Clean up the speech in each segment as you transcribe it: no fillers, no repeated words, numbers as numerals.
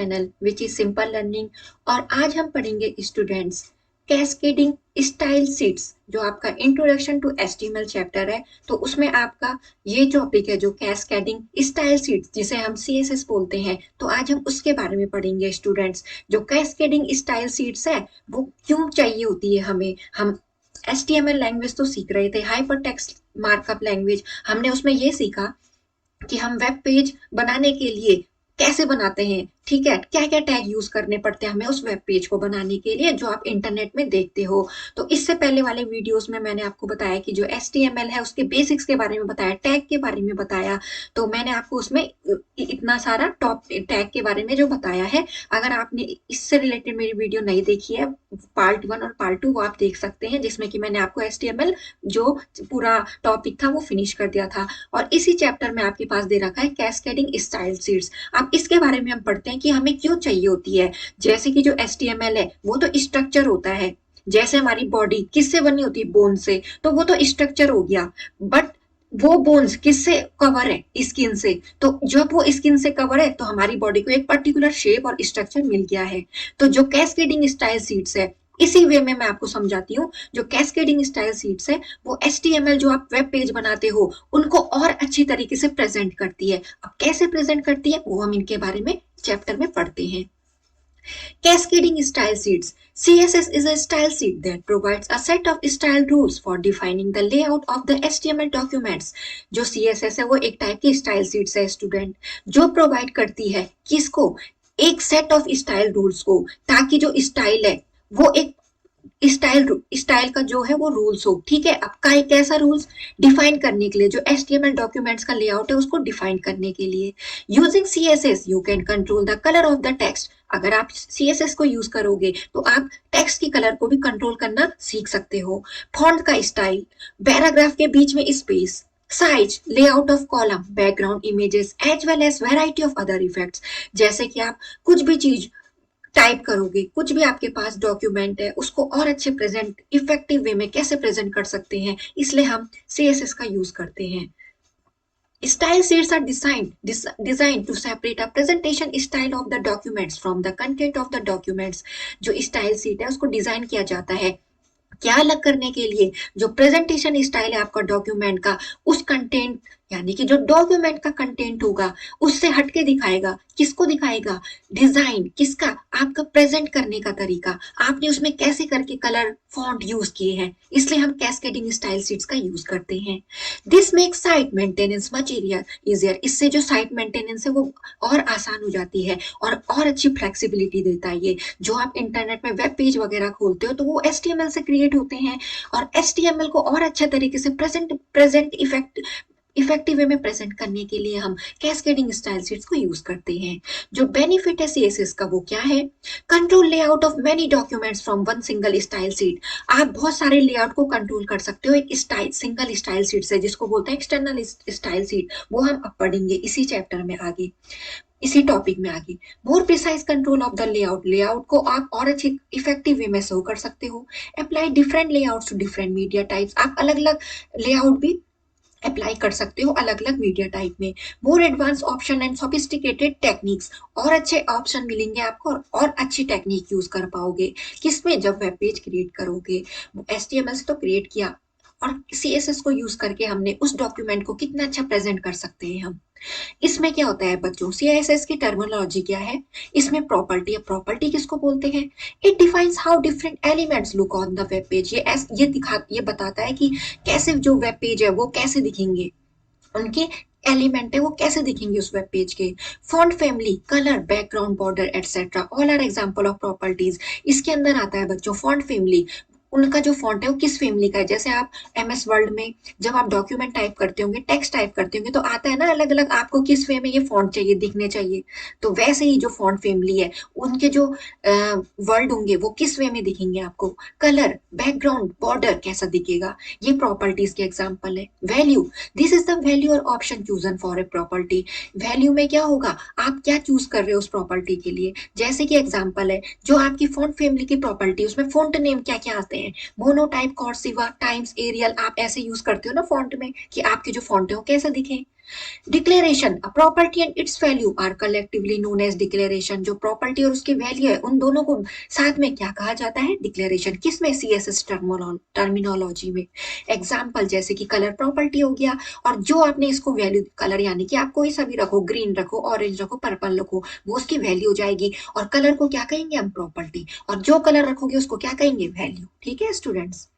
Channel which is simple learning. और आज हम पढ़ेंगे स्टूडेंट्स कैस्केडिंग स्टाइल शीट्स, जो आपका इंट्रोडक्शन टू एचटीएमएल चैप्टर है। तो उसमें आपका ये टॉपिक है जो कैस्केडिंग स्टाइल शीट्स, जिसे हम सीएसएस बोलते हैं। तो आज हम उसके बारे में पढ़ेंगे स्टूडेंट्स। जो कैस्केडिंग स्टाइल शीट्स है वो क्यों चाहिए होती है हमें। हम एचटीएमएल लैंग्वेज तो सीख रहे थे, हाइपर टेक्स्ट मार्कअप लैंग्वेज। हमने उसमें ये सीखा कि हम वेब पेज बनाने के लिए कैसे बनाते हैं, ठीक है, क्या क्या टैग यूज करने पड़ते हैं हमें उस वेब पेज को बनाने के लिए जो आप इंटरनेट में देखते हो। तो इससे पहले वाले वीडियोस में मैंने आपको बताया कि जो HTML है उसके बेसिक्स के बारे में बताया, टैग के बारे में बताया। तो मैंने आपको उसमें इतना सारा टॉप टैग के बारे में जो बताया है। अगर आपने इससे रिलेटेड मेरी वीडियो नहीं देखी है, पार्ट 1 और पार्ट 2, वो आप देख सकते हैं, जिसमें कि मैंने आपको HTML जो पूरा टॉपिक था वो फिनिश कर दिया था। और इसी चैप्टर में आपके पास दे रखा है कैस्केडिंग स्टाइल शीट्स। अब इसके बारे में हम पढ़ते हैं कि हमें क्यों चाहिए होती है। जैसे कि जो HTML है वो तो स्ट्रक्चर होता है, जैसे हमारी बॉडी किससे बनी होती है, बोन से, तो वो तो स्ट्रक्चर हो गया। बट वो बोन्स किससे कवर है, स्किन से। तो जब वो स्किन से कवर है तो हमारी बॉडी को एक पर्टिकुलर शेप और स्ट्रक्चर मिल गया है। तो जो कैस्केडिंग स्टाइल शीट्स है, इसी वे में मैं आपको समझाती हूँ। जो कैस्केडिंग स्टाइल शीट्स है वो HTML जो आप वेब पेज बनाते हो उनको और अच्छी तरीके से प्रेजेंट करती है। अब कैसे प्रेजेंट करती है वो हम इनके बारे में चैप्टर में पढ़ते हैं। Cascading style sheets. CSS is a style sheet that provides a set of style rules for defining the layout of the HTML documents. जो CSS है वो एक टाइप की स्टाइल शीट्स है स्टूडेंट, जो प्रोवाइड करती है किसको, एक सेट ऑफ स्टाइल रूल्स को, ताकि जो स्टाइल है वो एक स्टाइल का जो है वो रूल्स हो। ठीक है, अब कैसा रूल्स डिफाइन करने के लिए, जो HTML डॉक्यूमेंट्स का लेआउट है उसको डिफाइन करने के लिए। Using CSS you can control the colour of the text. अगर आप CSS को यूज करोगे तो आप टेक्स्ट की कलर को भी कंट्रोल करना सीख सकते हो। फॉन्ट का स्टाइल, पैराग्राफ के बीच में space, size, layout of column, background images as well as variety of other effects. जैसे कि आप कुछ भी चीज टाइप करोगे, कुछ भी आपके पास डॉक्यूमेंट है, उसको और अच्छे प्रेजेंट इफेक्टिव वे में कैसे प्रेजेंट कर सकते हैं, इसलिए हम CSS का यूज करते हैं। Style sheets are designed to separate a presentation style of the documents from the content of the documents. जो स्टाइल शीट है उसको डिजाइन किया जाता है क्या अलग करने के लिए, जो प्रेजेंटेशन स्टाइल है आपका डॉक्यूमेंट का, उस कंटेंट यानी कि जो डॉक्यूमेंट का कंटेंट होगा उससे हटके दिखाएगा। किसको दिखाएगा, डिजाइन किसका, आपका प्रेजेंट करने का तरीका, आपने उसमें कैसे करके कलर फॉन्ट यूज किए हैं, इसलिए हम कैस्केडिंग स्टाइल शीट्स का यूज करते हैं। This makes site maintenance much easier. इससे जो साइट मेंटेनेंस है वो और आसान हो जाती है और अच्छी फ्लेक्सिबिलिटी देता है ये। जो आप इंटरनेट में वेब पेज वगैरह खोलते हो तो वो HTML से क्रिएट होते हैं, और HTML को और अच्छे तरीके से प्रेजेंट इफेक्टिव वे में प्रेजेंट करने के लिए हम कैस्केडिंग स्टाइल शीट्स को यूज करते हैं। जो बेनिफिट है CSS का वो क्या है, control layout of many documents from one single style sheet. आप बहुत सारे लेआउट को कंट्रोल कर सकते हो एक सिंगल स्टाइल शीट से, जिसको बोलते हैं एक्सटर्नल स्टाइल शीट। वो हम अब पढ़ेंगे इसी चैप्टर में आगे, इसी टॉपिक में आगे। More precise control of the layout को आप और अच्छे इफेक्टिव वे में शो कर सकते हो। Apply different layouts to different media types. आप अलग अलग लेआउट भी अप्लाई कर सकते हो अलग अलग मीडिया टाइप में। More advance option and sophisticated techniques, और अच्छे ऑप्शन मिलेंगे आपको और अच्छी टेक्निक यूज कर पाओगे। किसमें, जब वेब पेज क्रिएट करोगे। HTML से तो क्रिएट किया, और CSS को यूज करके हमने उस डॉक्यूमेंट को कितना अच्छा प्रेजेंट कर सकते हैं हम। इसमें क्या होता है बच्चों, CSS की टर्मिनोलॉजी क्या है, इसमें प्रॉपर्टी किसको बोलते हैं, it defines how different elements look on the web page. ये बताता है कि कैसे जो वेब पेज है वो कैसे दिखेंगे, उनके एलिमेंट है वो कैसे दिखेंगे उस वेब पेज के। Font family, colour, background, border etcetera all are example of properties. इसके अंदर आता है बच्चों फॉन्ट फैमिली, उनका जो फॉन्ट है वो किस फैमिली का है। जैसे आप MS वर्ड में जब आप डॉक्यूमेंट टाइप करते होंगे, टेक्स्ट टाइप करते होंगे, तो आता है ना अलग अलग आपको किस वे में ये फॉन्ट चाहिए, दिखने चाहिए। तो वैसे ही जो फॉन्ट फैमिली है उनके जो वर्ड होंगे वो किस वे में दिखेंगे आपको। कलर, बैकग्राउंड, बॉर्डर कैसा दिखेगा, ये प्रॉपर्टीज के एग्जाम्पल है। Value, this is the value और option chosen for a property. Value में क्या होगा, आप क्या चूज कर रहे हो उस प्रॉपर्टी के लिए। जैसे कि एग्जाम्पल है जो आपकी फॉन्ट फैमिली की प्रॉपर्टी, उसमें फॉन्ट नेम क्या क्या आते हैं, मोनोटाइप, कर्सिव, टाइम्स, एरियल। आप ऐसे यूज करते हो ना फॉन्ट में कि आपके जो फॉन्ट है वो कैसे दिखे। Declaration, a property and its value are collectively known as declaration. जो प्रॉपर्टी और उसकी वैल्यू है उन दोनों को साथ में क्या कहा जाता है? डिक्लेरेशन। किसमें? सीएसएस टर्मिनोलॉजी में। एग्जाम्पल जैसे कि कलर प्रॉपर्टी हो गया, और जो आपने इसको वैल्यू, कलर यानी कि आप कोई सा भी रखो, ग्रीन रखो, ऑरेंज रखो, पर्पल रखो, वो उसकी वैल्यू हो जाएगी। और कलर को क्या कहेंगे हम? प्रॉपर्टी। और जो कलर रखोगे उसको क्या कहेंगे? वैल्यू। ठीक है स्टूडेंट्स,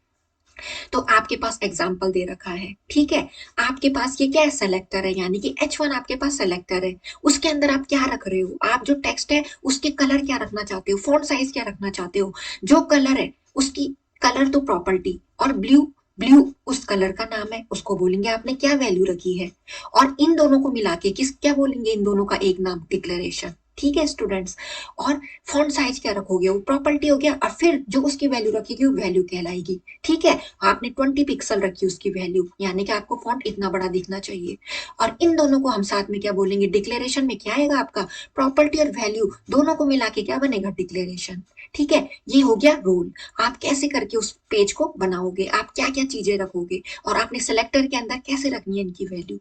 तो आपके पास एग्जाम्पल दे रखा है, ठीक है। आपके पास ये क्या है? सेलेक्टर है, यानी कि H1 आपके पास सेलेक्टर है। उसके अंदर आप क्या रख रहे हो? आप जो टेक्स्ट है उसके कलर क्या रखना चाहते हो, फॉन्ट साइज क्या रखना चाहते हो? जो कलर है उसकी कलर तो प्रॉपर्टी, और ब्लू, ब्लू उस कलर का नाम है, उसको बोलेंगे आपने क्या वैल्यू रखी है। और इन दोनों को मिला के किस क्या बोलेंगे? इन दोनों का एक नाम, डिक्लेरेशन। ठीक है स्टूडेंट्स, और फॉन्ट साइज क्या रखोगे? वो प्रॉपर्टी हो गया, और फिर जो उसकी वैल्यू रखेगी वो वैल्यू कहलाएगी। ठीक है, आपने 20 पिक्सल रखी उसकी वैल्यू, यानी कि आपको फॉन्ट इतना बड़ा दिखना चाहिए। और इन दोनों को हम साथ में क्या बोलेंगे? डिक्लेरेशन में क्या आएगा आपका? प्रॉपर्टी और वैल्यू दोनों को मिला के क्या बनेगा? डिक्लेरेशन। ठीक है, ये हो गया रूल। आप कैसे करके उस पेज को बनाओगे, आप क्या क्या चीजें रखोगे, और आपने सेलेक्टर के अंदर कैसे रखनी है इनकी value.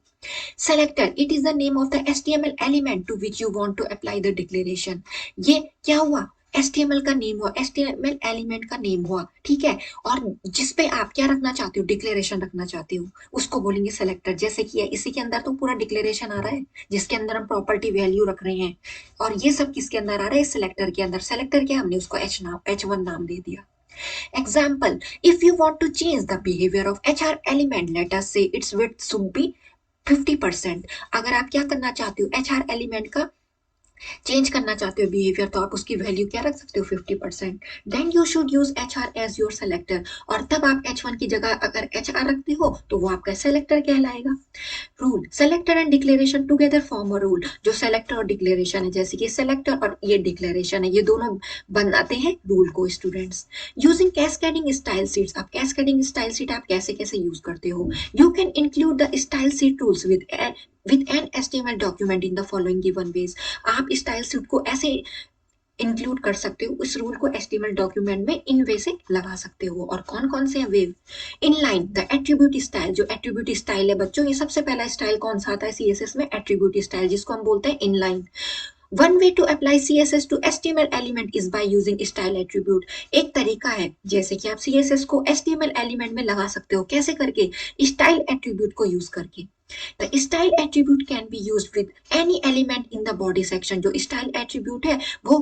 Selector, it is the name of the HTML element to which you want to apply the declaration. ये क्या हुआ? HTML का नेम हुआ, HTML एलिमेंट का नेम हुआ, ठीक है। और जिसपे आप क्या रखना चाहते हो? डिक्लेरेशन रखना चाहते हो, उसको बोलेंगे सेलेक्टर। जैसे कि इसी के अंदर तो पूरा डिक्लेरेशन आ रहा है, जिसके अंदर हम प्रॉपर्टी वैल्यू रख रहे हैं, और ये सब किसके अंदर आ रहा है? सेलेक्टर के अंदर। सेलेक्टर क्या, हमने उसको H1 नाम दे दिया। Example, if you want to change the behavior of HR element, let us say its width should be 50%। अगर आप क्या करना चाहते हो? HR एलिमेंट का चेंज करना चाहते हो बिहेवियर, तो आप उसकी वैल्यू क्या रख सकते हो? 50%। Then you should use HR as your selector, और तब आप H1 की जगह अगर HR रखते हो तो वो आपका सेलेक्टर कहलाएगा। Rule, selector and declaration together form a rule. जो सेलेक्टर और डिक्लेरेशन है, जैसे कि सेलेक्टर और ये डिक्लेरेशन है, ये दोनों बनाते हैं रूल को। Students, using cascading style sheets. आप कैस्केडिंग स्टाइल शीट आप कैसे कैसे यूज करते हो? You can include the style sheet rules with an HTML document in the following given ways। आप स्टाइल शीट को ऐसे इंक्लूड कर सकते हो, उस रूल को HTML डॉक्यूमेंट में इन वे से लगा सकते हो। और कौन कौन से वे? Inline, the attribute style. जो एट्रीब्यूट स्टाइल है बच्चों, ये सबसे पहला स्टाइल कौन सा आता है CSS में? एट्रीब्यूट स्टाइल, जिसको हम बोलते हैं inline. One way to apply CSS to HTML element is by using style attribute। एक तरीका है जैसे कि आप CSS को HTML एलिमेंट में लगा सकते हो, कैसे करके? स्टाइल एट्रीब्यूट को यूज करके। The style attribute can be used with any element in the body section। जो स्टाइल एट्रीब्यूट है वो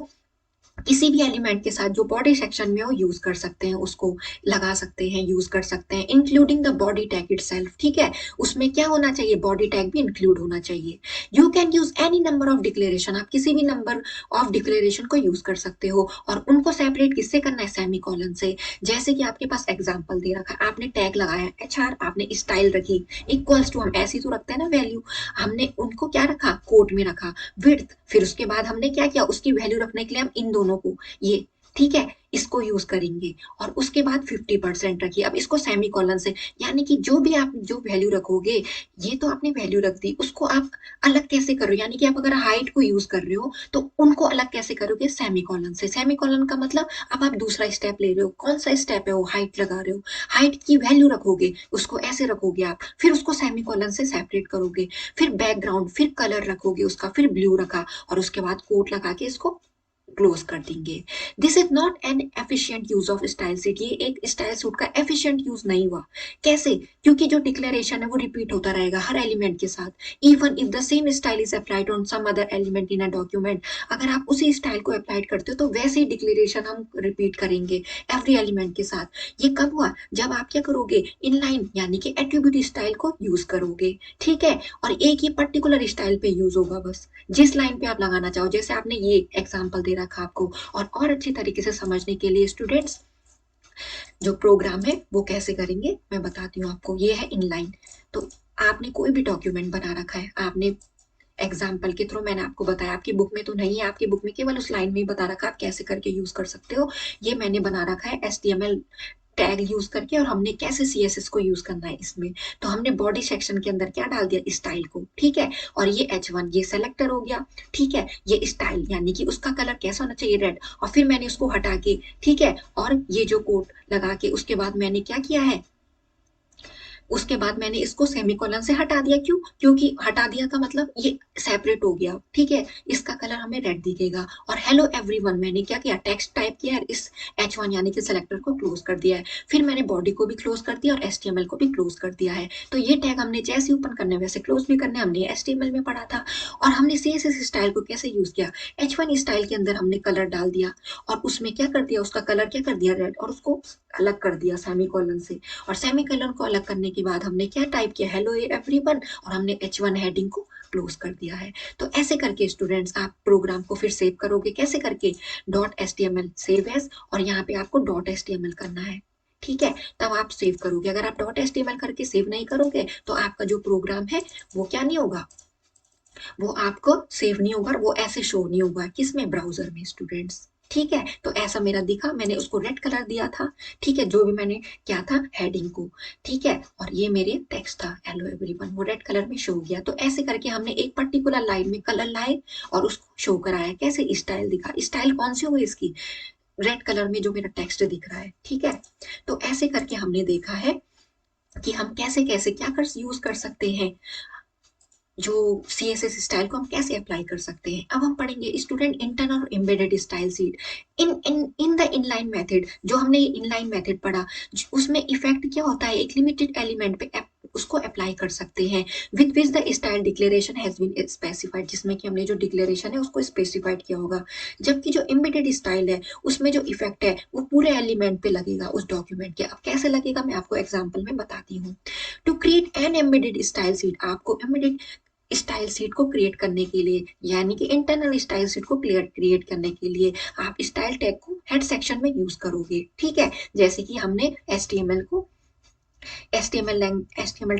किसी भी एलिमेंट के साथ जो बॉडी सेक्शन में हो यूज कर सकते हैं, उसको लगा सकते हैं, यूज कर सकते हैं, including the body tag itself. ठीक है, उसमें क्या होना चाहिए? बॉडी टैग भी इंक्लूड होना चाहिए। You can use any number of declaration. आप किसी भी नंबर ऑफ डिक्लेरेशन को यूज कर सकते हो, और उनको सेपरेट किससे करना है? सेमीकोलन से। जैसे कि आपके पास एग्जाम्पल दे रखा है, आपने टैग लगाया HR, आपने स्टाइल रखी इक्वल्स टू, हम ऐसी तो रखते हैं ना वैल्यू, हमने उनको क्या रखा? कोट में रखा। विड्थ, फिर उसके बाद हमने क्या किया? उसकी वैल्यू रखने के लिए हम इन दोनों को, ये ठीक है, इसको यूज करेंगे। और उसके बाद 50% रखिए। अब इसको सेमीकोलन से, यानी कि जो भी आप जो वैल्यू रखोगे, ये तो आपने वैल्यू रख दी, उसको आप अलग कैसे करो? यानी कि आप अगर हाइट को यूज कर रहे हो तो उनको अलग कैसे करोगे? सेमीकोलन से। सेमीकोलन का मतलब अब आप दूसरा स्टेप ले रहे हो। कौन सा स्टेप है वो? हाइट लगा रहे हो, हाइट की वैल्यू रखोगे, उसको ऐसे रखोगे आप, फिर उसको सेमीकोलन से सेपरेट करोगे, फिर बैकग्राउंड, फिर कलर रखोगे उसका, फिर ब्लू रखा, और उसके बाद कोट लगा के इसको क्लोज कर देंगे। This is not an efficient use of style sheet. ये एक स्टाइल शीट का एफिशिएंट यूज नहीं हुआ। कैसे? क्योंकि जो डिक्लेरेशन है वो रिपीट होता रहेगा हर एलिमेंट के साथ, even if the same style is applied on some other element in a document. अगर आप उसी स्टाइल को अप्लाइड करते हो तो वैसे ही डिक्लेरेशन हम रिपीट करेंगे एवरी एलिमेंट के साथ। ये कब हुआ? जब आप क्या करोगे? इनलाइन यानी कि एट्रीब्यूट स्टाइल को यूज करोगे। ठीक है, और एक ही पर्टिकुलर स्टाइल पे यूज होगा, बस जिस लाइन पे आप लगाना चाहो। जैसे आपने ये एग्जांपल दे रखा आपको, और अच्छी तरीके से समझने के लिए स्टूडेंट्स, जो प्रोग्राम है वो कैसे करेंगे मैं बताती हूँ आपको। ये है इनलाइन। तो आपने कोई भी डॉक्यूमेंट बना रखा है, आपने एग्जाम्पल के थ्रू मैंने आपको बताया, आपकी बुक में तो नहीं है, आपकी बुक में केवल उस लाइन में ही बता रखा है आप कैसे करके यूज कर सकते हो। ये मैंने बना रखा है HTML टैग यूज करके, और हमने कैसे CSS को यूज करना है इसमें। तो हमने बॉडी सेक्शन के अंदर क्या डाल दिया? स्टाइल को। ठीक है, और ये H1 ये सेलेक्टर हो गया। ठीक है, ये स्टाइल यानी कि उसका कलर कैसा होना चाहिए? रेड। और फिर मैंने उसको हटा के, ठीक है, और ये जो कोट लगा के उसके बाद मैंने क्या किया है? उसके बाद मैंने इसको सेमीकोलन से हटा दिया, क्यों? क्योंकि हटा दिया का मतलब ये सेपरेट हो गया, ठीक है। इसका कलर हमें रेड दिखेगा। और हेलो एवरीवन मैंने क्या किया, टेक्स्ट टाइप किया है, इस H1 यानी कि सेलेक्टर को क्लोज कर दिया है। फिर मैंने बॉडी को भी क्लोज कर दिया और HTML को भी क्लोज कर दिया है। तो ये टैग हमने जैसे ओपन करने वैसे क्लोज भी करने, हमने HTML में पढ़ा था। और हमने CSS स्टाइल को कैसे यूज किया, H1 स्टाइल के अंदर हमने कलर डाल दिया और उसमें क्या कर दिया, उसका कलर क्या कर दिया, रेड, और उसको अलग कर दिया सेमीकोलन से। और सेमीकोलन को अलग करने के बाद हमने क्या टाइप किया, हेलो एवरीवन, और हमने H1 हेडिंग को क्लोज कर दिया है। तो ऐसे करके स्टूडेंट्स आप प्रोग्राम को फिर सेव करोगे, कैसे करके, .html सेव एज, और यहाँ पे आपको .html करना है, ठीक है। तब आप सेव करोगे। अगर आप .html करके सेव नहीं करोगे तो आपका जो प्रोग्राम है वो क्या नहीं होगा, वो आपको सेव नहीं होगा, वो ऐसे शो नहीं होगा किसमें, ब्राउजर में स्टूडेंट्स, ठीक है। तो ऐसा मेरा दिखा, मैंने उसको रेड कलर दिया था, ठीक है, जो भी मैंने क्या था हेडिंग को, ठीक है। और ये मेरे टेक्स्ट था हेलो एवरीवन, वो रेड कलर में शो गया। तो ऐसे करके हमने एक पर्टिकुलर लाइन में कलर लाए और उसको शो कराया, कैसे, स्टाइल दिखा। स्टाइल कौन सी होगी इसकी, रेड कलर में जो मेरा टेक्स्ट दिख रहा है, ठीक है। तो ऐसे करके हमने देखा है कि हम कैसे कैसे क्या कर यूज कर सकते हैं, जो CSS स्टाइल को हम कैसे अप्लाई कर सकते हैं। अब हम पढ़ेंगे स्टूडेंट इंटरनल और embedded style seat in in in the inline method. जो हमने ये इनलाइन मेथड पढ़ा, उसमें इफेक्ट क्या होता है, एक लिमिटेड एलिमेंट पे उसको अप्लाई कर सकते हैं with which the style declaration has been specified, जिसमें कि हमने जो डिक्लेरेशन है उसको स्पेसिफाइड किया होगा। जबकि जो एम्बेडेड स्टाइल है उसमें जो इफेक्ट है वो पूरे एलिमेंट पे लगेगा उस डॉक्यूमेंट के। अब कैसे लगेगा मैं आपको एग्जाम्पल में बताती हूँ। To create an embedded style sheet, आपको एम्बेडेड स्टाइल शीट को क्रिएट करने के लिए, यानी कि इंटरनल स्टाइल शीट को क्रिएट करने के लिए आप स्टाइल टैग को हेड सेक्शन में यूज करोगे, ठीक है। जैसे कि हमने HTML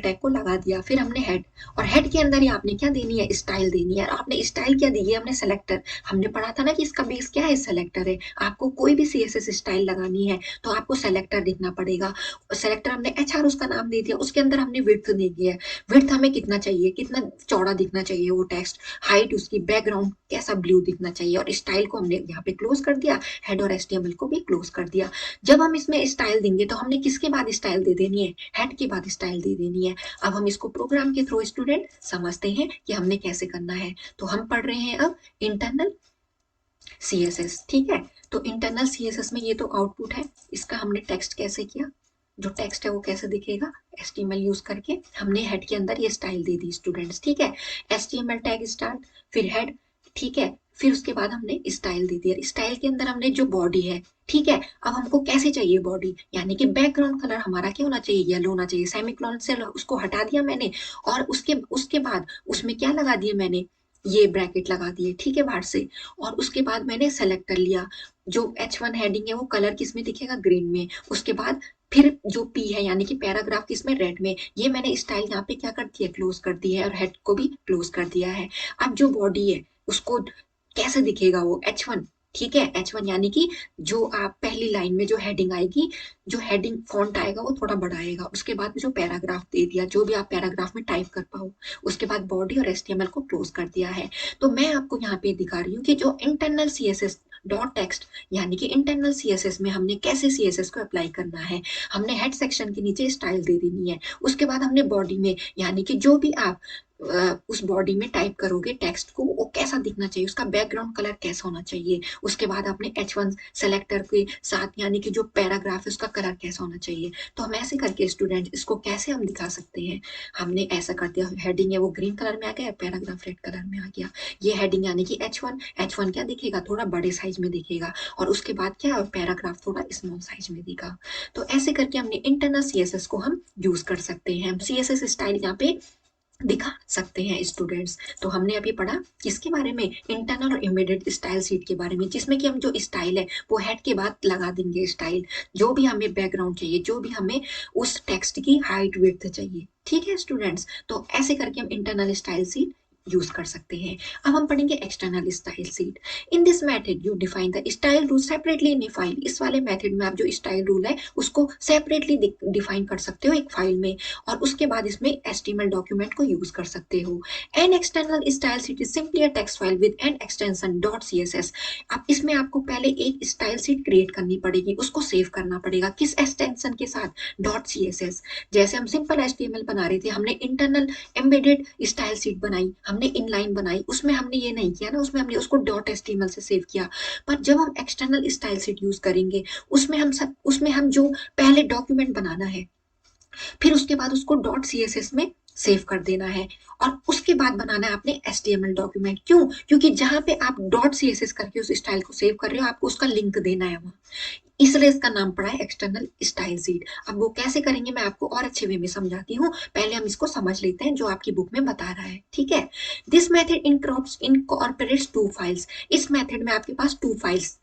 टैग को लगा दिया, फिर हमने हेड, और हेड के अंदर ही आपने क्या देनी है, स्टाइल देनी है। आपने स्टाइल क्या दी है, हमने सेलेक्टर, हमने पढ़ा था ना कि इसका बेस क्या है, सेलेक्टर है। आपको कोई भी CSS स्टाइल लगानी है तो आपको सेलेक्टर दिखना पड़ेगा। सेलेक्टर हमने HR उसका नाम दे दिया, उसके अंदर हमने विड्थ दे दिया है। विड्थ हमें कितना चाहिए, कितना चौड़ा दिखना चाहिए वो टेक्स्ट, हाइट उसकी, बैकग्राउंड कैसा ब्लू दिखना चाहिए, और स्टाइल को हमने यहाँ पे क्लोज कर दिया, हेड और HTML को भी क्लोज कर दिया। जब हम इसमें स्टाइल देंगे तो हमने किसके बाद स्टाइल दे देनी है, हेड के बाद स्टाइल दे देनी है। अब हम इसको प्रोग्राम के थ्रू स्टूडेंट समझते हैं कि हमने कैसे करना है। तो हम पढ़ रहे हैं अब इंटरनल CSS, ठीक है। तो इंटरनल CSS में ये तो आउटपुट है, इसका हमने टेक्स्ट कैसे किया, जो टेक्स्ट है वो कैसे दिखेगा, HTML यूज करके हमने हेड के अंदर ये स्टाइल दे दी स्टूडेंट्स, ठीक है। HTML टैग स्टार्ट, फिर हेड, ठीक है। फिर उसके बाद हमने स्टाइल दे दिया, स्टाइल के अंदर हमने जो बॉडी है, ठीक है। अब हमको कैसे चाहिए बॉडी, यानी कि बैकग्राउंड कलर हमारा क्या होना चाहिए, येलो होना चाहिए। सेमीकोलन से उसको हटा दिया मैंने, और उसके उसके बाद उसमें क्या लगा दिए मैंने, ये ब्रैकेट लगा दिए, ठीक है, बाहर से। और उसके बाद मैंने सेलेक्ट कर लिया, जो H1 हेडिंग है वो कलर किस में दिखेगा, ग्रीन में। उसके बाद फिर जो P है यानी कि पैराग्राफ किसमें, रेड में। ये मैंने स्टाइल यहाँ पे क्या कर दिया, क्लोज कर दिया है, और हेड को भी क्लोज कर दिया है। अब जो बॉडी है उसको कैसे दिखेगा, वो H1, ठीक है। H1 यानी कि जो आप पहली लाइन में जो हेडिंग आएगी, जो हेडिंग फॉन्ट आएगा वो थोड़ा बड़ा आएगा। उसके बाद जो पैराग्राफ दे दिया, जो भी आप पैराग्राफ में टाइप कर पाओ। उसके बाद बॉडी और HTML को क्लोज कर दिया है। तो मैं आपको यहाँ पे दिखा रही हूँ कि जो इंटरनल CSS डॉट टेक्स्ट, यानी कि इंटरनल CSS में हमने कैसे CSS को अप्लाई करना है। हमने हेड सेक्शन के नीचे स्टाइल दे देनी है। उसके बाद हमने बॉडी में, यानी कि जो भी आप उस बॉडी में टाइप करोगे टेक्स्ट को, वो कैसा दिखना चाहिए, उसका बैकग्राउंड कलर कैसा होना चाहिए। उसके बाद आपने H1 सेलेक्टर के साथ, यानी कि जो पैराग्राफ है उसका कलर कैसा होना चाहिए। तो हम ऐसे करके स्टूडेंट इसको कैसे हम दिखा सकते हैं, हमने ऐसा कर दिया, हेडिंग है वो ग्रीन कलर में आ गया, पैराग्राफ रेड कलर में आ गया। ये हेडिंग यानी कि H1 क्या दिखेगा, थोड़ा बड़े साइज में दिखेगा, और उसके बाद क्या, पैराग्राफ थोड़ा स्मॉल साइज में दिखा। तो ऐसे करके हमने इंटरनल CSS को हम यूज कर सकते हैं, हम CSS स्टाइल यहाँ पे दिखा सकते हैं स्टूडेंट्स। तो हमने अभी पढ़ा किसके बारे में, इंटरनल और एम्बेडेड स्टाइल शीट के बारे में, जिसमें कि हम जो स्टाइल है वो हेड के बाद लगा देंगे स्टाइल, जो भी हमें बैकग्राउंड चाहिए, जो भी हमें उस टेक्स्ट की हाइट विड्थ चाहिए, ठीक है स्टूडेंट्स। तो ऐसे करके हम इंटरनल स्टाइल शीट यूज कर सकते हैं। अब हम पढ़ेंगे external style sheet. In this method you define the style rule separately in A file. इस वाले मेथड में आप जो स्टाइल रूल है उसको सेपरेटली डिफाइन कर सकते हो एक फाइल में, और उसके बाद इसमें एचटीएमएल डॉक्यूमेंट को यूज कर सकते हो। An external style sheet is simply a text file with an extension dot CSS. अब इसमें आपको पहले एक स्टाइल शीट क्रिएट करनी पड़ेगी, उसको सेव करना पड़ेगा किस एक्सटेंशन के साथ, डॉट सीएसएस। जैसे हम सिंपल एचटीएमएल बना रहे थे, हमने इंटरनल एम्बेडेड स्टाइल शीट बनाई, हमने इनलाइन बनाई, उसमें हमने ये नहीं किया ना, उसमें हमने उसको डॉट एचटीएमएल से सेव किया। पर जब हम एक्सटर्नल स्टाइल शीट यूज करेंगे, उसमें हम जो पहले डॉक्यूमेंट बनाना है, फिर उसके बाद उसको डॉट सीएसएस में सेव कर देना है, और उसके बाद बनाना है आपने एचटीएमएल डॉक्यूमेंट। क्यों? क्योंकि जहां पे आप डॉट सीएसएस करके उस स्टाइल को सेव कर रहे हो, आपको उसका लिंक देना है वहां, इसलिए इसका नाम पड़ा है एक्सटर्नल स्टाइल शीट। अब वो कैसे करेंगे मैं आपको और अच्छे वे में समझाती हूँ, पहले हम इसको समझ लेते हैं जो आपकी बुक में बता रहा है, ठीक है। This method incorporates two files. इस मेथड में आपके पास टू फाइल्स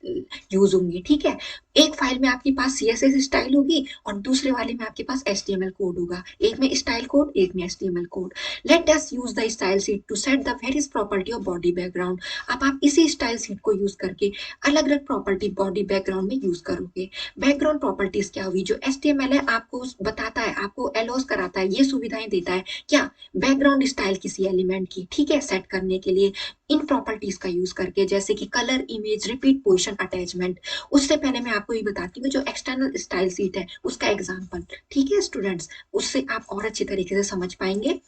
यूज होंगी, ठीक है। एक फाइल में आपके पास सीएसएस स्टाइल होगी और दूसरे वाले में आपके पास एचटीएमएल कोड होगा। एक में स्टाइल कोड, एक में HTML code. Let us use the style sheet to set the various property of body background. अब आप इसी स्टाइल शीट को यूज करके अलग अलग प्रॉपर्टी बॉडी बैकग्राउंड में यूज करोगे। बैकग्राउंड प्रॉपर्टीज क्या हुई? जो एचटीएमएल है आपको बताता है, आपको एलोस कराता है, ये सुविधाएं देता है क्या, बैकग्राउंड स्टाइल किसी एलिमेंट की, ठीक है, सेट करने के लिए इन प्रॉपर्टीज का यूज करके, जैसे कि colour, image, repeat position, attachment. उससे पहले मैं आपको ये बताती हूँ जो एक्सटर्नल स्टाइल शीट है उसका एग्जांपल, ठीक है स्टूडेंट्स, उससे आप और अच्छे तरीके से समझ पाएंगे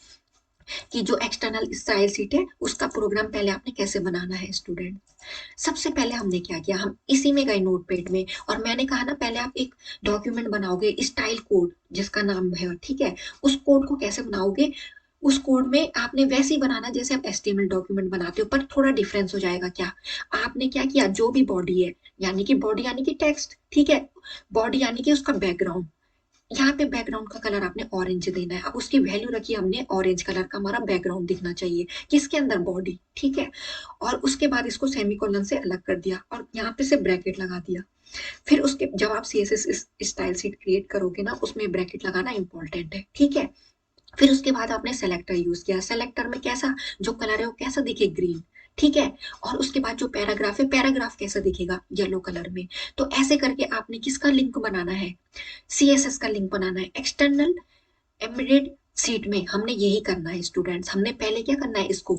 कि जो एक्सटर्नल स्टाइल शीट है उसका प्रोग्राम पहले आपने कैसे बनाना है स्टूडेंट। सबसे पहले हमने क्या किया, हम इसी में गए नोटपैड में, और मैंने कहा ना पहले आप एक डॉक्यूमेंट बनाओगे स्टाइल कोड जिसका नाम है, ठीक है। उस कोड को कैसे बनाओगे, उस कोड में आपने वैसे ही बनाना जैसे आप एचटीएमएल डॉक्यूमेंट बनाते हो, पर थोड़ा डिफरेंस हो जाएगा। क्या आपने क्या किया, जो भी बॉडी है, यानी कि बॉडी यानी कि टेक्स्ट, ठीक है, बॉडी यानी कि उसका बैकग्राउंड, यहाँ पे बैकग्राउंड का कलर आपने ऑरेंज देना है। अब उसकी वैल्यू रखी हमने ऑरेंज कलर का, हमारा बैकग्राउंड दिखना चाहिए किसके अंदर, बॉडी, ठीक है। और उसके बाद इसको सेमीकोलन से अलग कर दिया और यहाँ पे से ब्रैकेट लगा दिया। फिर उसके जब आप सीएसएस स्टाइल शीट क्रिएट करोगे ना, उसमें ब्रैकेट लगाना इंपॉर्टेंट है, ठीक है। फिर उसके बाद आपने सेलेक्टर यूज किया, सेलेक्टर में कैसा, जो कलर है वो कैसा दिखे, ग्रीन, ठीक है। और उसके बाद जो पैराग्राफ है, पैराग्राफ कैसा दिखेगा, येलो कलर में। तो ऐसे करके आपने किसका लिंक बनाना है, सीएसएस का लिंक बनाना है। एक्सटर्नल एम्बेडेड शीट में हमने यही करना है स्टूडेंट्स। हमने पहले क्या करना है, इसको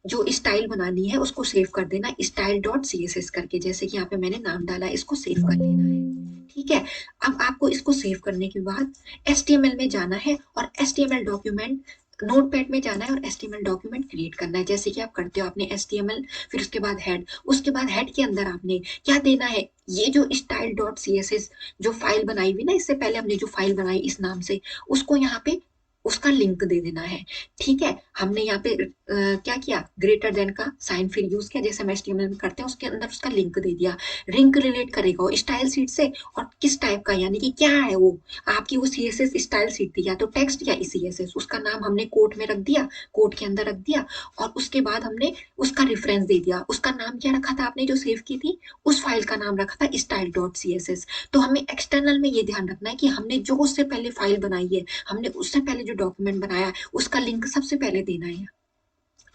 जो स्टाइल बनानी है उसको सेव कर देना स्टाइल डॉट सीएसएस करके, जैसे कि यहाँ पे मैंने नाम डाला है, इसको सेव कर लेना है, ठीक है। अब आपको इसको सेव करने के बाद एचटीएमएल में जाना है और एचटीएमएल डॉक्यूमेंट, नोटपैड में जाना है और एचटीएमएल डॉक्यूमेंट क्रिएट करना है, जैसे कि आप करते हो। आपने एचटीएमएल, फिर उसके बाद हेड, उसके बाद हेड के अंदर आपने क्या देना है, ये जो स्टाइल डॉट सीएसएस जो फाइल बनाई हुई ना, इससे पहले हमने जो फाइल बनाई इस नाम से, उसको यहाँ पे उसका लिंक दे देना है, ठीक है। हमने यहाँ पे क्या किया, ग्रेटर देन का साइन फिर यूज किया, जैसे हम एचटीएमएल में करते हैं, उसके अंदर उसका लिंक दे दिया। लिंक रिलेट करेगा वो स्टाइल शीट से, और किस टाइप का, यानी कि क्या है वो, आपकी वो सीएसएस स्टाइल शीट थी, या तो टेक्स्ट या सीएसएस, उसका नाम हमने कोट में रख दिया, कोट के अंदर रख दिया, और उसके बाद हमने उसका रेफरेंस दे दिया। उसका नाम क्या रखा था आपने जो सेव की थी, उस फाइल का नाम रखा था स्टाइल डॉट सीएसएस। तो हमें एक्सटर्नल में ये ध्यान रखना है कि हमने जो उससे पहले फाइल बनाई है, हमने उससे पहले जो डॉक्यूमेंट बनाया, उसका लिंक सबसे पहले देना है,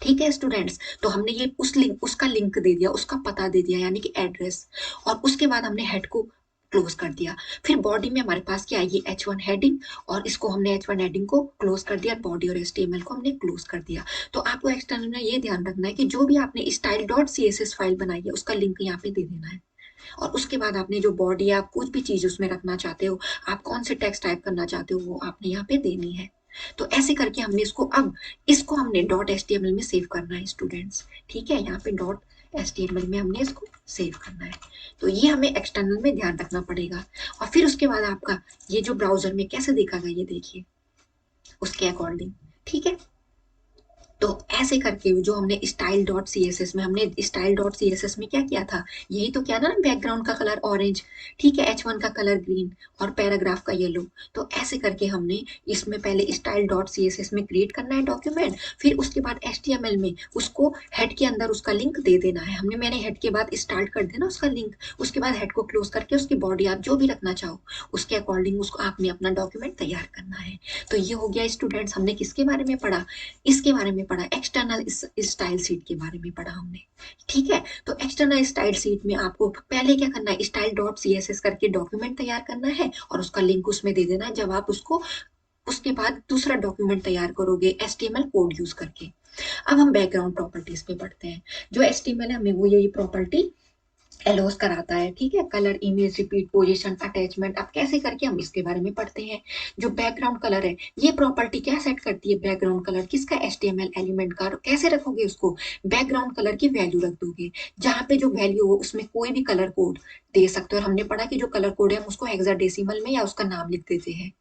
ठीक है स्टूडेंट्स। तो हमने ये उस लिंक, उसका लिंक दे दिया, उसका पता दे दिया, यानी कि एड्रेस, और उसके बाद हमने हेड को क्लोज कर दिया। फिर बॉडी में हमारे पास क्या है, ये H1 हेडिंग, और इसको हमने H1 हेडिंग को क्लोज कर दिया, बॉडी और HTML को हमने क्लोज कर दिया। तो आपको एक्सटर्नल में ये ध्यान रखना है कि जो भी आपने स्टाइल डॉट सीएसएस फाइल बनाई है उसका लिंक यहाँ पे दे देना है, और उसके बाद आपने जो बॉडी, आप कुछ भी चीज उसमें रखना चाहते हो, आप कौन से टेक्स्ट टाइप करना चाहते हो, वो आपने यहाँ पे देनी है। तो ऐसे करके हमने इसको, अब इसको हमने डॉट एचटीएमएल में सेव करना है स्टूडेंट्स, ठीक है। यहाँ पे डॉट एचटीएमएल में हमने इसको सेव करना है। तो ये हमें एक्सटर्नल में ध्यान रखना पड़ेगा। और फिर उसके बाद आपका ये जो ब्राउजर में कैसे देखा गया, ये देखिए उसके अकॉर्डिंग, ठीक है। तो ऐसे करके जो हमने स्टाइल डॉट सीएसएस में, हमने स्टाइल डॉट सीएसएस में क्या किया था, यही तो क्या ना, बैकग्राउंड का कलर ऑरेंज, ठीक है, H1 का कलर ग्रीन, और पैराग्राफ का येलो। तो ऐसे करके हमने इसमें पहले स्टाइल डॉट सीएसएस में क्रिएट करना है डॉक्यूमेंट, फिर उसके बाद एचटीएमएल में उसको हेड के अंदर उसका लिंक दे देना है। हमने, मैंने हेड के बाद स्टार्ट कर देना उसका लिंक, उसके बाद हेड को क्लोज करके उसकी बॉडी आप जो भी रखना चाहो उसके अकॉर्डिंग उसको आपने अपना डॉक्यूमेंट तैयार करना है। तो ये हो गया स्टूडेंट्स, हमने किसके बारे में पढ़ा, इसके बारे में पढ़ा पढ़ा, एक्सटर्नल स्टाइल शीट के बारे में पढ़ा हमने। ठीक है, तो एक्सटर्नल स्टाइल शीट में आपको पहले क्या करना है, स्टाइल डॉट CSS करके डॉक्यूमेंट तैयार करना है और उसका लिंक उसमें दे देना है। जब आप उसको उसके बाद दूसरा डॉक्यूमेंट तैयार करोगे HTML कोड यूज करके। अब हम बैकग्राउंड प्रॉपर्टीज पे पढ़ते हैं। जो HTML है हमें वो यही प्रॉपर्टी एलोस कराता है। ठीक है, colour, image, repeat, position, attachment. अब कैसे करके हम इसके बारे में पढ़ते हैं। जो बैकग्राउंड कलर है, ये प्रॉपर्टी क्या सेट करती है, बैकग्राउंड कलर किसका, HTML एलिमेंट का। कैसे रखोगे उसको, बैकग्राउंड कलर की वैल्यू रख दोगे, जहां पे जो वैल्यू हो उसमें कोई भी कलर कोड दे सकते हो। और हमने पढ़ा कि जो कलर कोड है हम उसको हेक्साडेसिमल में या उसका नाम लिख देते हैं।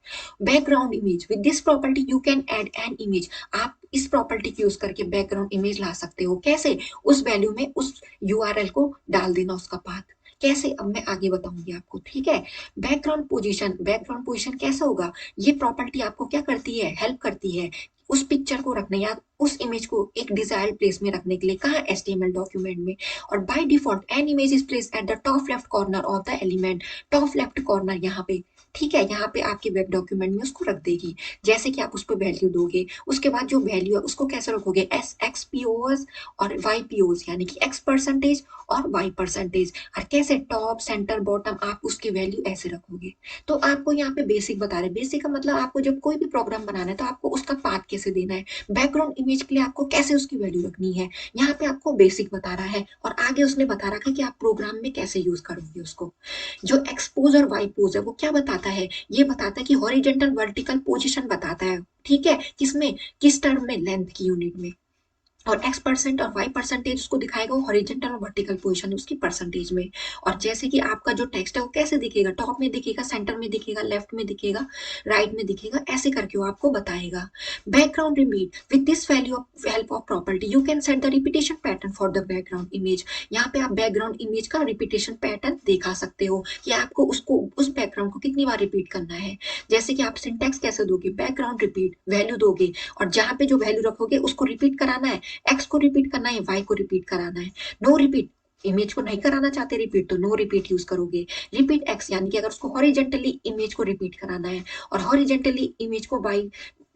Background image, with this property you can add an image. आप इस प्रॉपर्टी की यूज करके बैकग्राउंड इमेज ला सकते हो। कैसे, उस वैल्यू में उस URL को डाल देना, उसका पाथ। कैसे, अब मैं आगे बताऊंगी आपको। ठीक है, बैकग्राउंड पोजीशन, बैकग्राउंड पोजीशन कैसा होगा, ये प्रॉपर्टी आपको क्या करती है, हेल्प करती है उस पिक्चर को रखने या उस इमेज को एक डिजायर्ड प्लेस में रखने के लिए। कहाँ, HTML डॉक्यूमेंट में। और by default an image is placed at the top left corner of the element. Top left corner यहाँ पे, ठीक है, यहाँ पे आपके वेब डॉक्यूमेंट में उसको रख देगी। जैसे कि आप उस पर वैल्यू दोगे, उसके बाद जो वैल्यू है उसको कैसे रखोगे, XPOs और YPOs, यानी कि X% और Y%। और कैसे, टॉप, सेंटर, बॉटम, आप उसकी वैल्यू ऐसे रखोगे। तो आपको यहाँ पे बेसिक बता रहे हैं। बेसिक का मतलब आपको जब कोई भी प्रोग्राम बनाना है तो आपको उसका पाथ कैसे देना है, बैकग्राउंड इमेज के लिए आपको कैसे उसकी वैल्यू रखनी है, यहाँ पे आपको बेसिक बता रहा है। और आगे उसने बता रखा है कि आप प्रोग्राम में कैसे यूज करोगे उसको। जो एक्सपोज और वाइपोज है वो क्या बताता है, ये बताता है कि हॉरिजेंटल वर्टिकल पोजीशन बताता है। ठीक है, किसमें, किस टर्म में, लेंथ की यूनिट में। और X% और Y% उसको दिखाएगा, वो हॉरिजेंटल और वर्टिकल पोजीशन है उसकी परसेंटेज में। और जैसे कि आपका जो टेक्स्ट है वो कैसे दिखेगा, टॉप में दिखेगा, सेंटर में दिखेगा, लेफ्ट में दिखेगा, राइट में दिखेगा, ऐसे करके वो आपको बताएगा। Background repeat, with this value of help of property you can set the repetition pattern for the background image. यहाँ पे आप बैकग्राउंड इमेज का रिपीटेशन पैटर्न दिखा सकते हो कि आपको उसको, उस बैकग्राउंड को कितनी बार रिपीट करना है। जैसे कि आप सिंटैक्स कैसे दोगे, बैकग्राउंड रिपीट, वैल्यू दोगे और जहां पे जो वैल्यू रखोगे उसको रिपीट कराना है। X को रिपीट करना है, Y को रिपीट कराना है। नो रिपीट, इमेज को नहीं कराना चाहते रिपीट तो नो रिपीट यूज करोगे। रिपीट X, यानी कि अगर उसको हॉरिजेंटली इमेज को रिपीट कराना है और हॉरिजेंटली इमेज को Y,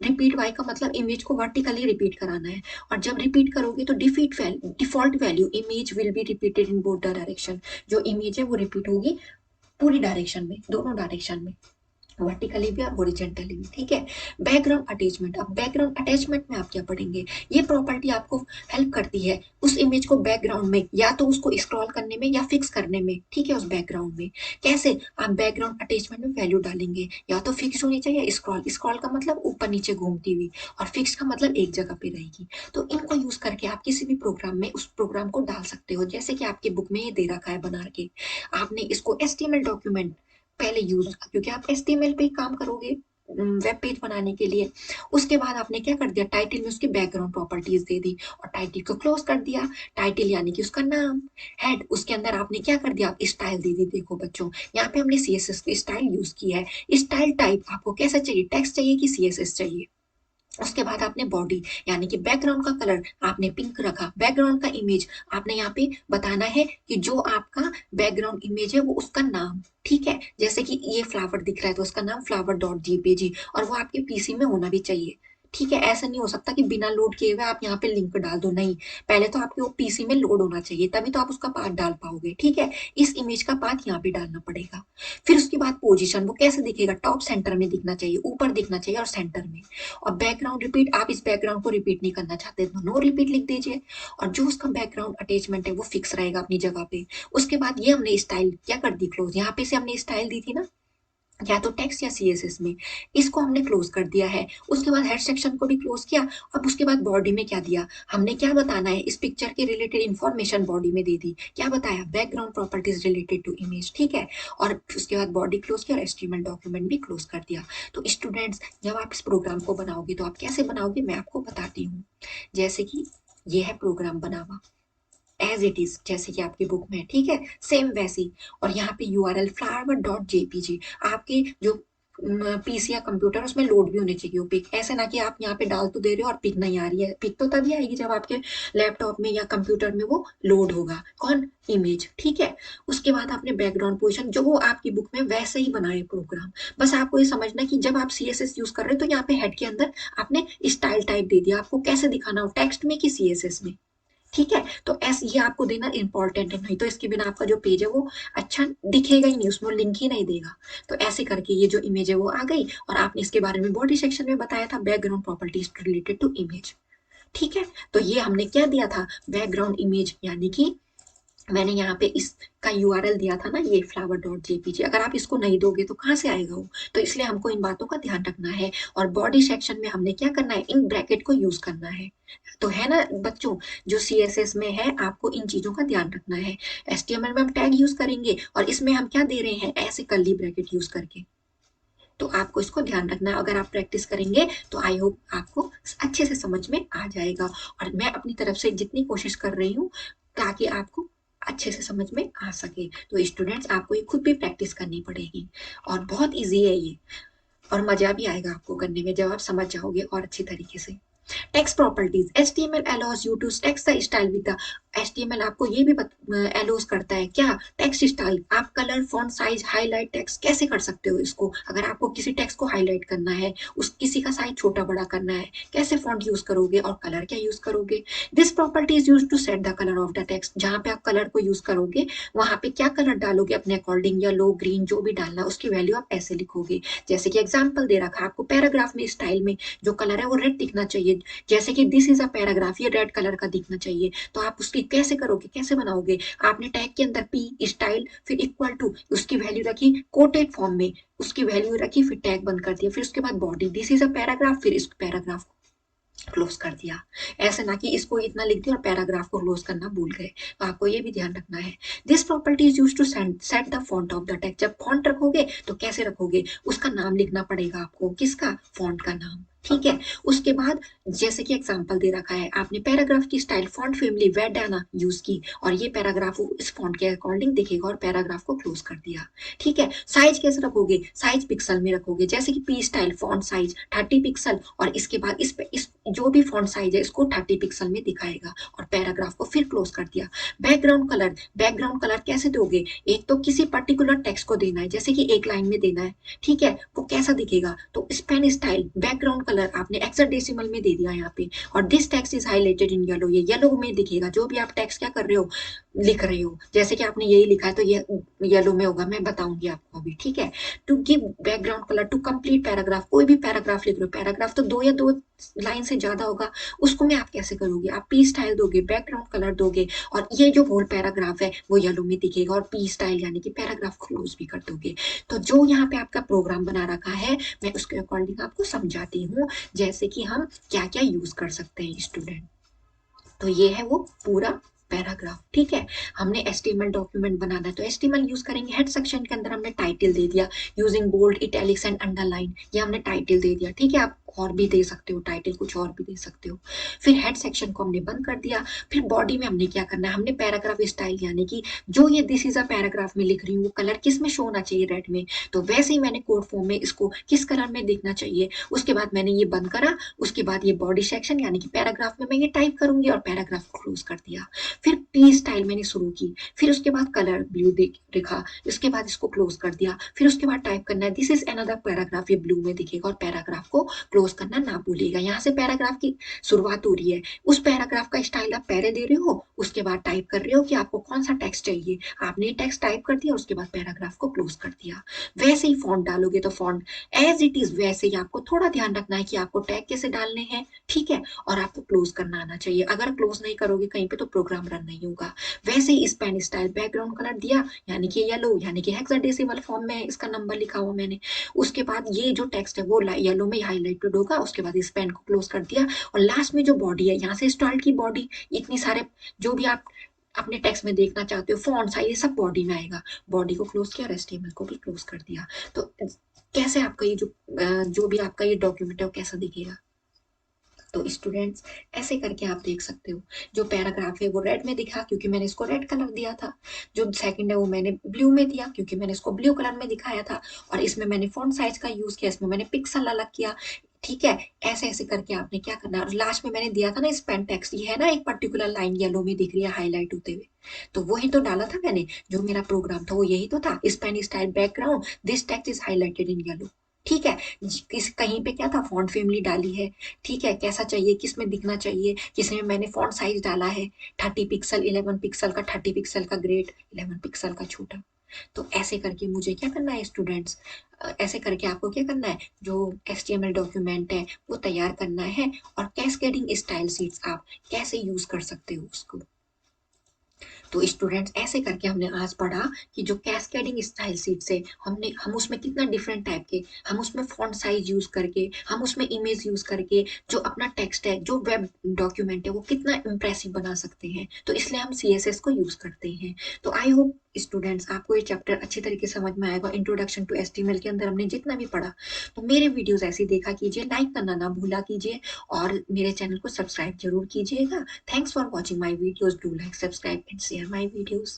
रिपीट Y का मतलब इमेज को वर्टिकली रिपीट कराना है। और जब रिपीट करोगे तो default value image will be repeated in both the direction. जो इमेज है वो रिपीट होगी पूरी डायरेक्शन में, दोनों डायरेक्शन में, वर्टिकली भी और हॉरिजेंटली भी। ठीक है, बैकग्राउंड अटैचमेंट। अब बैकग्राउंड अटैचमेंट में आप क्या पढ़ेंगे, ये प्रॉपर्टी आपको हेल्प करती है उस इमेज को बैकग्राउंड में या तो उसको स्क्रॉल करने में या फिक्स करने में। ठीक है, उस बैकग्राउंड में कैसे, आप बैकग्राउंड अटैचमेंट में वैल्यू डालेंगे, या तो फिक्स होनी चाहिए, स्क्रॉल, स्क्रॉल का मतलब ऊपर नीचे घूमती हुई, और फिक्स का मतलब एक जगह पे रहेगी। तो इनको यूज करके आप किसी भी प्रोग्राम में उस प्रोग्राम को डाल सकते हो। जैसे कि आपकी बुक में ये दे रखा है बना के, आपने इसको HTML डॉक्यूमेंट पहले यूज, क्योंकि आप HTML पे काम करोगे वेब पेज बनाने के लिए। उसके बाद आपने क्या कर दिया, टाइटल में उसकी बैकग्राउंड प्रॉपर्टीज दे दी और टाइटल को क्लोज कर दिया। टाइटल यानी कि उसका नाम, हेड, उसके अंदर आपने क्या कर दिया, आप स्टाइल दे दी। देखो बच्चों, यहाँ पे हमने CSS की स्टाइल यूज की है। स्टाइल टाइप आपको कैसा चाहिए, टेक्स्ट चाहिए कि CSS चाहिए। उसके बाद आपने बॉडी, यानी कि बैकग्राउंड का कलर आपने पिंक रखा। बैकग्राउंड का इमेज आपने यहाँ पे बताना है कि जो आपका बैकग्राउंड इमेज है वो उसका नाम। ठीक है, जैसे कि ये फ्लावर दिख रहा है तो उसका नाम flower.jpg, और वो आपके PC में होना भी चाहिए। ठीक है, ऐसा नहीं हो सकता कि बिना लोड किए हुए आप यहाँ पे लिंक डाल दो, नहीं, पहले तो आपके वो PC में लोड होना चाहिए, तभी तो आप उसका पाथ डाल पाओगे। ठीक है, इस इमेज का पाथ यहाँ पे डालना पड़ेगा। फिर उसके बाद पोजीशन, वो कैसे दिखेगा, टॉप सेंटर में दिखना चाहिए, ऊपर दिखना चाहिए और सेंटर में। और बैकग्राउंड रिपीट, आप इस बैकग्राउंड को रिपीट नहीं करना चाहते तो नो रिपीट लिख दीजिए। और जो उसका बैकग्राउंड अटैचमेंट है वो फिक्स रहेगा अपनी जगह पे। उसके बाद ये हमने स्टाइल क्या कर दी, क्लोज, यहाँ पे से हमने स्टाइल दी थी ना, या तो टेक्स्ट या CSS में, इसको हमने क्लोज कर दिया है। उसके बाद हेड सेक्शन को भी क्लोज किया। अब उसके बाद बॉडी में क्या दिया, हमने क्या बताना है, इस पिक्चर के रिलेटेड इंफॉर्मेशन बॉडी में दे दी। क्या बताया, background properties related to image. ठीक है, और उसके बाद बॉडी क्लोज किया और HTML डॉक्यूमेंट भी क्लोज कर दिया। तो स्टूडेंट्स, जब आप इस प्रोग्राम को बनाओगे तो आप कैसे बनाओगे, मैं आपको बताती हूँ। जैसे कि ये है प्रोग्राम बना हुआ एज इट इज, जैसे कि आपकी बुक में, ठीक है, सेम वैसी। और यहाँ पे URL flower.jpg, आपके जो पीसी या कंप्यूटर उसमें लोड भी होने चाहिए वो पिक। ऐसे ना कि आप यहाँ पे डाल तो दे रहे हो और पिक नहीं आ रही है। पिक तो तभी आएगी जब आपके लैपटॉप में या कंप्यूटर में वो लोड होगा, कौन, इमेज, ठीक है। उसके बाद आपने बैकग्राउंड पोजीशन जो आपकी बुक में वैसे ही बनाए प्रोग्राम। बस आपको ये समझना कि जब आप सीएसएस यूज कर रहे हो तो यहाँ पे हेड के अंदर आपने स्टाइल टाइप दे दिया, आपको कैसे दिखाना हो, टेक्स्ट में कि सीएसएस में, ठीक है। तो ऐसे ये आपको देना इंपॉर्टेंट है, नहीं तो इसके बिना आपका जो पेज है वो अच्छा दिखेगा ही नहीं, उसमें लिंक ही नहीं देगा। तो ऐसे करके ये जो इमेज है वो आ गई, और आपने इसके बारे में बॉडी सेक्शन में बताया था background properties related to image, ठीक है। तो ये हमने क्या दिया था, बैकग्राउंड इमेज, यानी कि मैंने यहाँ पे इसका यूआरएल दिया था ना, ये flower.jpg। अगर आप इसको नहीं दोगे तो कहाँ से आएगा वो, तो इसलिए हमको इन बातों का ध्यान रखना है। और बॉडी सेक्शन में हमने क्या करना है, इन ब्रैकेट को यूज करना है। तो है ना बच्चों, जो सीएसएस में है आपको इन चीजों का ध्यान रखना है। एचटीएमएल में हम टैग यूज करेंगे और इसमें हम क्या दे रहे हैं, ऐसे कर्ली ब्रैकेट यूज करके। तो आपको इसको ध्यान रखना है, अगर आप प्रैक्टिस करेंगे तो आई होप आपको अच्छे से समझ में आ जाएगा। और मैं अपनी तरफ से जितनी कोशिश कर रही हूँ ताकि आपको अच्छे से समझ में आ सके। तो स्टूडेंट्स आपको ये खुद भी प्रैक्टिस करनी पड़ेगी, और बहुत इजी है ये, और मजा भी आएगा आपको करने में जब आप समझ जाओगे और अच्छी तरीके से। Text properties, HTML allows you to text the style with the, HTML आपको ये भी allows करता है क्या, टेक्स्ट स्टाइल। आप colour, font size, highlight text कैसे कर सकते हो इसको। अगर आपको किसी टेक्स्ट को हाईलाइट करना है, उस किसी का साइज छोटा बड़ा करना है, कैसे फॉन्ट यूज करोगे और कलर क्या यूज करोगे। This property is use to set the colour of the text, जहाँ पे आप कलर को यूज करोगे वहां पे क्या कलर डालोगे अपने अकॉर्डिंग, येलो, ग्रीन, जो भी डालना उसकी वैल्यू आप ऐसे लिखोगे। जैसे कि एग्जाम्पल दे रखा है आपको, पैराग्राफ में स्टाइल में जो कलर है वो रेड दिखना चाहिए, जैसे कि दिस इज अ पैराग्राफ, ये रेड कलर का दिखना चाहिए। तो आप उसकी कैसे करोगे, कैसे बनाओगे, आपने टैग के अंदर पी स्टाइल फिर इक्वल टू उसकी वैल्यू रखी कोटेड फॉर्म में, उसकी वैल्यू रखी, फिर टैग बंद कर दिया, फिर उसके बाद body this is a paragraph, फिर इस पैराग्राफ क्लोज कर दिया। ऐसे ना कि इसको इतना लिख दिया और पैराग्राफ को क्लोज करना भूल गए। तो आपको ये भी ध्यान रखना है। This property is use to set the font of the text, जब फॉन्ट रखोगे तो कैसे रखोगे, उसका नाम लिखना पड़ेगा आपको, किसका, फॉन्ट का नाम, ठीक है। उसके बाद जैसे कि एग्जांपल दे रखा है, आपने पैराग्राफ की स्टाइल फॉन्ट फैमिली वेडाना यूज की, और ये पैराग्राफ इस फॉन्ट के अकॉर्डिंग दिखेगा, और पैराग्राफ को क्लोज कर दिया, ठीक है। साइज कैसे रखोगे, साइज पिक्सल में रखोगे, जैसे कि P style font size 30 pixel, और इसके बाद इस जो भी फॉन्ट साइज है इसको 30 पिक्सल में दिखाएगा, और पैराग्राफ को फिर क्लोज कर दिया। बैकग्राउंड कलर, बैकग्राउंड कलर कैसे दोगे, एक तो किसी पर्टिकुलर टेक्स्ट को देना है, जैसे कि एक लाइन में देना है, ठीक है, वो कैसा दिखेगा, तो स्पेन स्टाइल बैकग्राउंड कलर आपने हेक्साडेसिमल में दे दिया यहाँ पे, और this text is highlighted in yellow, ये येलो में दिखेगा, जो भी आप टेक्स्ट क्या कर रहे हो, लिख रहे हो, जैसे कि आपने यही लिखा है तो ये येलो में होगा, मैं बताऊंगी आपको अभी, ठीक है। To give background colour to complete paragraph, कोई भी पैराग्राफ लिख रहे हो, पैराग्राफ तो दो या दो लाइन से ज्यादा होगा, उसको में आप कैसे करोगे, आप पी स्टाइल दोगे, बैकग्राउंड कलर दोगे, और ये जो होल पैराग्राफ है वो येलो में दिखेगा, और पी स्टाइल यानी कि पैराग्राफ क्लोज भी कर दोगे। तो जो यहाँ पे आपका प्रोग्राम बना रखा है मैं उसके अकॉर्डिंग आपको समझाती हूँ, जैसे कि हम क्या क्या यूज कर सकते हैं स्टूडेंट। तो ये है वो पूरा पैराग्राफ, ठीक है। हमने एचटीएमएल डॉक्यूमेंट बनाना है तो एचटीएमएल यूज करेंगे। हेड सेक्शन के अंदर हमने टाइटल दे दिया using bold, italics and underline, ये हमने टाइटल दे दिया, ठीक है। आप और भी दे सकते हो टाइटल, कुछ और भी दे सकते हो। फिर हेड सेक्शन को हमने बंद कर दिया। फिर बॉडी में हमने क्या करना है, हमने पैराग्राफ स्टाइल यानी कि जो ये दिस इज अ पैराग्राफ में लिख रही हूँ वो कलर किस में शो होना चाहिए, रेड में, तो वैसे ही मैंने कोड फॉर्म में इसको किस कलर में दिखना चाहिए। उसके बाद मैंने ये बंद करा, उसके बाद ये बॉडी सेक्शन यानी कि पैराग्राफ में मैं ये टाइप करूंगी और पैराग्राफ क्लोज कर दिया। फिर पी स्टाइल मैंने शुरू की, फिर उसके बाद कलर ब्लू लिखा, उसके बाद इसको क्लोज कर दिया। फिर उसके बाद टाइप करना है दिस इज अनदर पैराग्राफ, ये ब्लू में दिखेगा, और पैराग्राफ को क्लोज करना ना भूलिएगा। यहाँ से पैराग्राफ की शुरुआत हो रही है, उस पैराग्राफ का स्टाइल आप पहले दे रहे हो, उसके बाद टाइप कर रहे हो कि आपको कौन सा टेक्स्ट चाहिए, आपने टेक्स्ट टाइप कर दिया, उसके बाद पैराग्राफ को क्लोज कर दिया। वैसे ही फॉन्ट डालोगे तो फॉन्ट एज इट इज वैसे ही, आपको थोड़ा ध्यान रखना है कि आपको टैग कैसे डालने हैं, ठीक है, और आपको क्लोज करना आना चाहिए। अगर क्लोज नहीं करोगे कहीं पे तो प्रोग्राम रन नहीं होगा। वैसे ही स्पेन स्टाइल बैकग्राउंड कलर दिया यानी कि येलो, यानी कि हेक्साडेसिमल फॉर्म में इसका नंबर लिखा हुआ मैंने। उसके बाद ये जो टेक्स्ट है वो येलो में हाईलाइटेड होगा, उसके बाद इस पेन को क्लोज कर दिया। और लास्ट में जो बॉडी है, यहाँ से स्टाइल की बॉडी, इतनी सारे जो भी आप अपने टेक्स्ट में देखना चाहते हो, फॉन्ट साइज, ये सब बॉडी में आएगा। बॉडी को क्लोज किया और एचटीएमएल को भी क्लोज कर दिया। तो कैसे आपका ये जो भी आपका ये डॉक्यूमेंट है वो कैसा दिखेगा। तो स्टूडेंट्स ऐसे करके आप देख सकते हो, जो पैराग्राफ है वो रेड में दिखा क्योंकि मैंने इसको रेड कलर दिया था, जो सेकंड है वो मैंने ब्लू में दिया क्योंकि मैंने इसको ब्लू कलर में दिखाया था, और इसमें मैंने फॉन्ट साइज का यूज किया, इसमें मैंने पिक्सल अलग किया। ठीक है, ऐसे ऐसे करके आपने क्या करना है। और लास्ट में मैंने दिया था ना स्पेन टेक्स्ट, ये है ना एक पर्टिकुलर लाइन येलो में दिख रही है हाईलाइट होते हुए, तो वही तो डाला था मैंने, जो मेरा प्रोग्राम था वो यही तो था, Spain style background, this text is highlighted in yellow. ठीक है, किस कहीं पे क्या था, फॉन्ट फैमिली डाली है। ठीक है, कैसा चाहिए, किस में दिखना चाहिए, किस में मैंने फॉन्ट साइज डाला है 30 पिक्सल, 11 पिक्सल का, 30 पिक्सल का ग्रेट, 11 पिक्सल का छोटा। तो ऐसे करके मुझे क्या करना है स्टूडेंट्स, ऐसे करके आपको क्या करना है, जो HTML डॉक्यूमेंट है वो तैयार करना है, और कैस्केडिंग स्टाइल शीट्स आप कैसे यूज कर सकते हो उसको। तो स्टूडेंट्स ऐसे करके हमने आज पढ़ा कि जो कैस्केडिंग स्टाइल शीट्स है, हम उसमें कितना डिफरेंट टाइप के, हम उसमें फॉन्ट साइज यूज करके, हम उसमें इमेज यूज करके जो अपना टेक्स्ट है, जो वेब डॉक्यूमेंट है वो कितना इंप्रेसिव बना सकते हैं, तो इसलिए हम CSS को यूज करते हैं। तो आई होप स्टूडेंट्स आपको ये चैप्टर अच्छी तरीके से समझ में आएगा। इंट्रोडक्शन टू HTML के अंदर हमने जितना भी पढ़ा, तो मेरे वीडियोस ऐसे देखा कीजिए, लाइक करना ना भूला कीजिए, और मेरे चैनल को सब्सक्राइब जरूर कीजिएगा। Thanks for watching my videos. Do like, subscribe and share my videos.